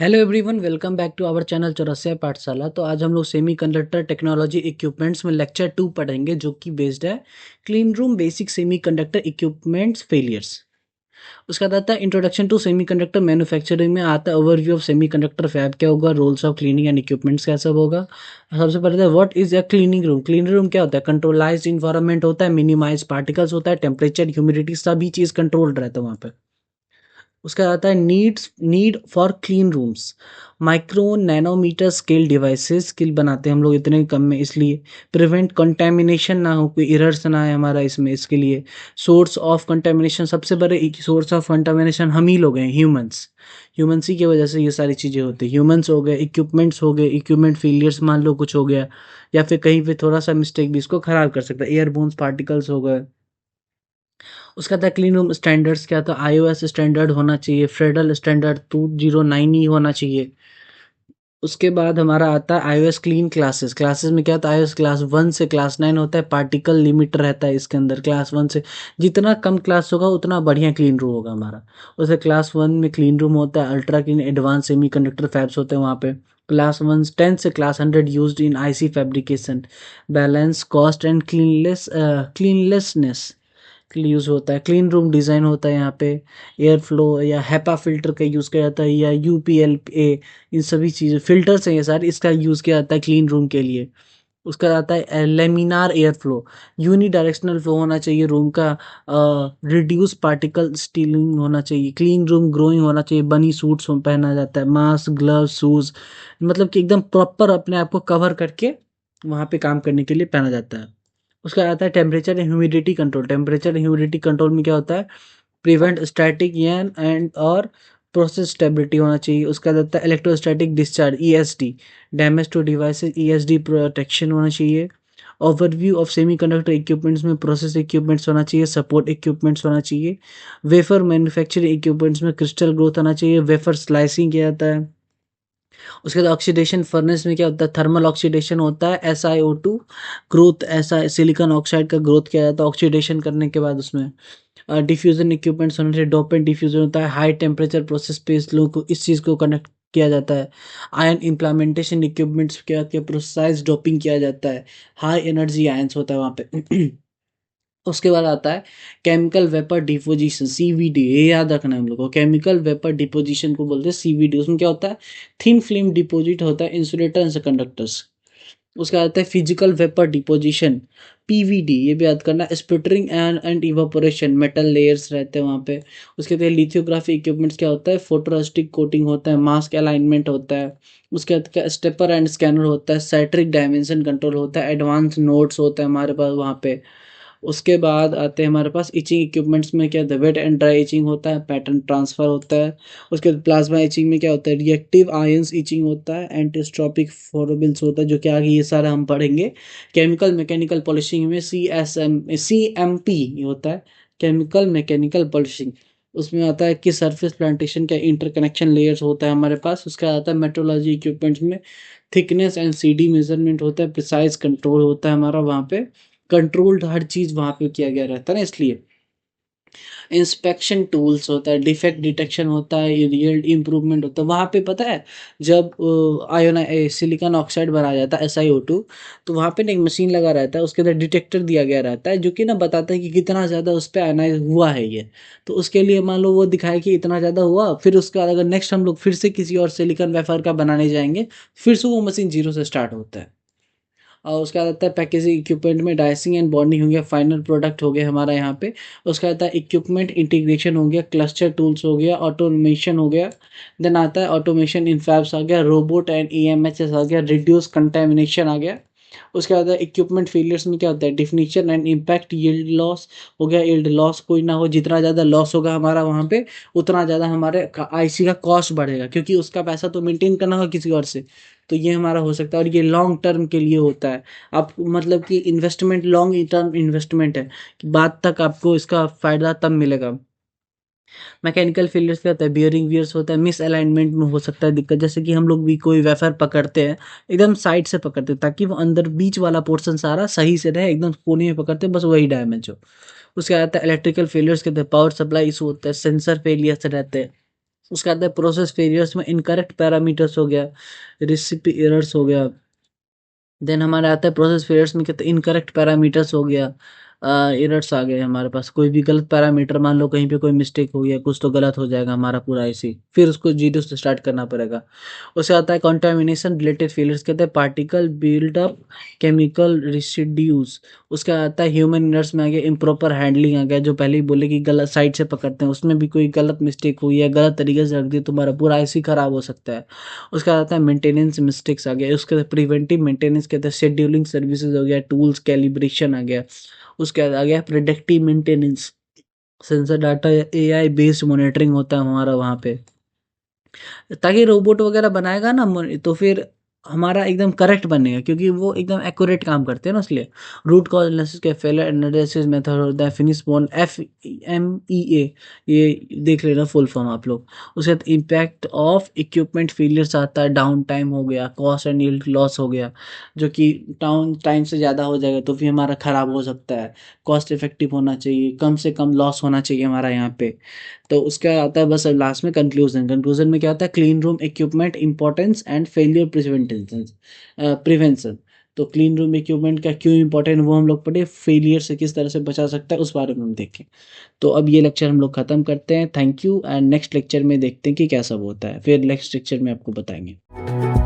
Hello everyone, welcome back to our channel Chaurasiya Pathshala. तो आज हम लोग सेमीकंडक्टर टेक्नोलॉजी इक्विपमेंट्स में लेक्चर 2 पढ़ेंगे, जो कि बेस्ड है clean room basic semiconductor equipments failures. उसका बाद आता है इंट्रोडक्शन टू सेमीकंडक्टर मैन्युफैक्चरिंग, में आता है ओवरव्यू ऑफ सेमीकंडक्टर फैब क्या होगा, roles of cleaning and equipments क्या सब होगा। सबसे पहले what is a cleaning room. Cleaning room क्या होता है? कंट्रोलाइज्ड इन्वायरमेंट होता है, मिनिमाइज पार्टिकल्स होता है, टेम्परेचर ह्यूमिडिटी सभी चीज़ कंट्रोल्ड रहता है वहाँ पे। उसका आता है need for clean rooms. Micro nanometer scale devices skill बनाते हैं हम लोग इतने कम में, इसलिए प्रिवेंट कंटेमिनेशन ना हो, कोई एरर्स ना आए हमारा इसमें, इसके लिए। सोर्स ऑफ कंटेमिनेशन, सबसे बड़े सोर्स ऑफ कंटेमिनेशन हम ही लोग हैं, ह्यूमंस ही की वजह से ये सारी चीज़ें होती है। ह्यूमंस हो गए, इक्विपमेंट्स हो गए, इक्विपमेंट फेलियर्स मान लो कुछ हो गया, या फिर कहीं पे थोड़ा सा मिस्टेक भी इसको खराब कर सकता है। एयरबोन्स पार्टिकल्स हो गए। उसका था क्लीन रूम स्टैंडर्ड्स क्या था? आईओएस स्टैंडर्ड होना चाहिए, फेडरल स्टैंडर्ड 209 ही होना चाहिए। उसके बाद हमारा आता है आईओएस क्लीन क्लासेस। क्लासेस में क्या होता है? आईओएस क्लास 1 से क्लास 9 होता है, पार्टिकल लिमिट रहता है इसके अंदर। क्लास 1 से जितना कम क्लास होगा उतना बढ़िया क्लीन रूम होगा हमारा। उसे क्लास 1 में क्लीन रूम होता है, ultra clean advance semiconductor fabs होते हैं वहाँ पे। क्लास 1 10 से class 100 used in IC fabrication. Balance cost and cleanlessness के लिए यूज़ होता है। क्लीन रूम डिज़ाइन होता है यहाँ पे। एयर फ्लो या हैपा फिल्टर का यूज़ किया जाता है, या यूपीएलए, इन सभी चीज़ें फिल्टर्स हैं ये सारे, इसका यूज़ किया जाता है क्लीन रूम के लिए। उसका आता है laminar air flow. Unidirectional flow होना चाहिए रूम का। रिड्यूस पार्टिकल स्टीलिंग होना चाहिए। क्लीन रूम ग्रोइंग होना चाहिए। बनी सूट्स पहना जाता है, मास्क ग्लव शूज़, मतलब कि एकदम प्रॉपर अपने आप को कवर करके वहाँ पे काम करने के लिए पहना जाता है। उसका आता है temperature and humidity control. Temperature and humidity control में क्या होता है? प्रिवेंट स्टैटिक यन एंड और प्रोसेस स्टेबिलिटी होना चाहिए। उसका आता है electrostatic discharge, ESD, damage to devices, ESD protection होना चाहिए। ओवरव्यू ऑफ सेमीकंडक्टर इक्विपमेंट्स में प्रोसेस इक्विपमेंट्स होना चाहिए, सपोर्ट इक्विपमेंट्स होना चाहिए। वेफर मैन्युफैक्चरिंग इक्विपमेंट्स में क्रिस्टल ग्रोथ होना चाहिए, वेफर स्लाइसिंग किया जाता है। उसके बाद ऑक्सीडेशन फर्नेस में क्या होता है? थर्मल ऑक्सीडेशन होता है, SiO2 ग्रोथ, ऐसा सिलिकॉन ऑक्साइड का ग्रोथ किया जाता है ऑक्सीडेशन करने के बाद उसमें। डिफ्यूजन इक्विपमेंट्स होने से डोपेंट डिफ्यूजन होता है, हाई टेम्परेचर प्रोसेस पे इस लोगों को इस चीज़ को कनेक्ट किया जाता है। आयन इम्प्लीमेंटेशन इक्विपमेंट्स क्या होती है? प्रोसाइज डोपिंग किया जाता है, हाई एनर्जी आयंस होता है वहाँ पे। उसके बाद आता है केमिकल वेपर डिपोजिशन, सीवीडी। ये याद रखना है हम लोग को, केमिकल वेपर डिपोजिशन को बोलते हैं सीवीडी। उसमें क्या होता है? थिन फिल्म डिपोजिट होता है इंसुलेटर एंड कंडक्टर्स। उसका आता है फिजिकल वेपर डिपोजिशन, पीवीडी। ये भी याद करना। स्प्लिटरिंग एंड इवापोरेशन, मेटल लेयर्स रहते हैं वहाँ पे। उसके बाद लिथोग्राफी इक्विपमेंट्स क्या होता है? फोटोरेस्टिक कोटिंग होता है, मास्क अलाइनमेंट होता है। उसके बाद क्या? स्टेपर एंड स्कैनर होता है, सैट्रिक डायमेंशन कंट्रोल होता है, एडवांस नोट्स होता है हमारे पास वहाँ पे। उसके बाद आते हैं हमारे पास इचिंग इक्विपमेंट्स में क्या? वेट एंड ड्राई इचिंग होता है, पैटर्न ट्रांसफर होता है। उसके बाद प्लाज्मा इचिंग में क्या होता है? रिएक्टिव आयंस इचिंग होता है, एंटीस्ट्रोपिक फोरोबिल्स होता है, जो कि आगे ये सारा हम पढ़ेंगे। केमिकल मैकेनिकल पॉलिशिंग में CMP होता है, केमिकल मैकेनिकल पॉलिशिंग। उसमें आता है कि सरफेस प्लांटेशन का इंटरकनेक्शन लेयर्स होता है हमारे पास। उसका आता है मेट्रोलॉजी इक्विपमेंट्स में थिकनेस एंड CD मेजरमेंट होता है, प्रिसाइज कंट्रोल होता है हमारा वहाँ पे। कंट्रोल्ड हर चीज़ वहाँ पे किया गया रहता है ना, इसलिए। इंस्पेक्शन टूल्स होता है, डिफेक्ट डिटेक्शन होता है, रियल इम्प्रूवमेंट होता है वहाँ पे। पता है जब आयोना सिलिकॉन ऑक्साइड बनाया जाता है, SiO2, तो वहाँ पे ना एक मशीन लगा रहता है, उसके अंदर डिटेक्टर दिया गया रहता है, जो कि ना बताता है कि कितना ज़्यादा उस पर आयनाइज हुआ है ये। तो उसके लिए मान लो वो दिखाए कि इतना ज़्यादा हुआ, फिर उसका अगर नेक्स्ट हम लोग फिर से किसी और सिलिकॉन वेफर का बनाने जाएंगे, फिर से वो मशीन जीरो से स्टार्ट होता है। और उसका आता है पैकेजिंग इक्विपमेंट में डाइसिंग एंड बॉन्डिंग हो गया, फाइनल प्रोडक्ट हो गया हमारा यहाँ पे। उसका आता है इक्विपमेंट इंटीग्रेशन हो गया, क्लस्टर टूल्स हो गया, ऑटोमेशन हो गया। देन आता है ऑटोमेशन इन फैब्स आ गया, रोबोट एंड EMHS आ गया, रिड्यूस कंटेमिनेशन आ गया। उसके बाद इक्विपमेंट फेलियर्स में क्या होता है? Definition and impact, yield loss हो गया, यील्ड लॉस कोई ना हो, जितना ज़्यादा लॉस होगा हमारा वहाँ पे, उतना ज़्यादा हमारे IC का कॉस्ट बढ़ेगा, क्योंकि उसका पैसा तो मेंटेन करना होगा किसी और से। तो ये हमारा हो सकता है, और ये लॉन्ग टर्म के लिए होता है। आप मतलब कि इन्वेस्टमेंट लॉन्ग टर्म इन्वेस्टमेंट है, कि बाद तक आपको इसका फ़ायदा तब मिलेगा। मैकेनिकल फेलियर्स क्या होता है? बियरिंग वियर्स होता है, मिस अलाइनमेंट में हो सकता है दिक्कत, जैसे कि हम लोग भी कोई वेफर पकड़ते हैं, एकदम साइड से पकड़ते हैं ताकि वो अंदर बीच वाला पोर्शन सारा सही से रहे, एकदम कोने में पकड़ते हैं बस वही डैमेज हो। उसके बाद आता है इलेक्ट्रिकल फेलियर्स कहते हैं, पावर सप्लाई इशू होता है, सेंसर फेलियर्स रहते हैं। उसके बाद प्रोसेस फेलियर्स में इनकरेक्ट पैरामीटर्स हो गया, रेसिपी एरर्स हो गया। देन हमारे आता है प्रोसेस फेलियर्स में कहते हैं इनकरेक्ट पैरामीटर्स हो गया, एरर्स आ गए हमारे पास, कोई भी गलत पैरामीटर, मान लो कहीं पे कोई मिस्टेक हो गया, कुछ तो गलत हो जाएगा हमारा पूरा ऐसे, फिर उसको जीरो से स्टार्ट करना पड़ेगा। उससे आता है कंटामिनेशन रिलेटेड फेलियर्स, कहते हैं पार्टिकल बिल्डअप, केमिकल रेसिड्यूज। उसका आता है ह्यूमन एरर्स में आ गया इम्प्रॉपर हैंडलिंग आ गया, जो पहले ही बोले कि गलत साइड से पकड़ते हैं, उसमें भी कोई गलत मिस्टेक हुई है, गलत तरीके से रख दिया, तुम्हारा पूरा ऐसे खराब हो सकता है। उसका आता है मेंटेनेंस मिस्टेक्स आ गया, उसके प्रिवेंटिव मेंटेनेंस कहते हैं शेड्यूलिंग सर्विसेज हो गया, टूल्स कैलिब्रेशन आ गया। उसके बाद आ गया प्रिडिक्टिव मेंटेनेंस, सेंसर डाटा या एआई बेस्ड मॉनिटरिंग होता है हमारा वहाँ पे, ताकि रोबोट वगैरह बनाएगा ना तो फिर हमारा एकदम करेक्ट बनेगा, क्योंकि वो एकदम एक्यूरेट काम करते हैं ना, इसलिए रूट कॉज एनालिसिस के फेलियर एनालिसिस मेथड होता है फिनिश बॉन्ड, FMEA, ये देख लेना फुल फॉर्म आप लोग। उसके बाद इम्पैक्ट ऑफ इक्विपमेंट फेलियर्स आता है, डाउन टाइम हो गया, कॉस्ट एंड यील्ड लॉस हो गया, जो कि डाउन टाइम से ज़्यादा हो जाएगा तो फिर हमारा ख़राब हो सकता है। कॉस्ट इफेक्टिव होना चाहिए, कम से कम लॉस होना चाहिए हमारा यहाँ पे। तो उसका आता है बस लास्ट में कंक्लूजन। कंक्लूजन में क्या आता है, clean room equipment importance and failure prevention. तो क्लीन रूम इक्विपमेंट का क्यों इंपॉर्टेंट वो हम लोग पढ़े, फेलियर से किस तरह से बचा सकता है उस बारे में हम देखें। तो अब ये लेक्चर हम लोग खत्म करते हैं, thank you, and next lecture में देखते हैं कि क्या सब होता है, फिर नेक्स्ट लेक्चर में आपको बताएंगे।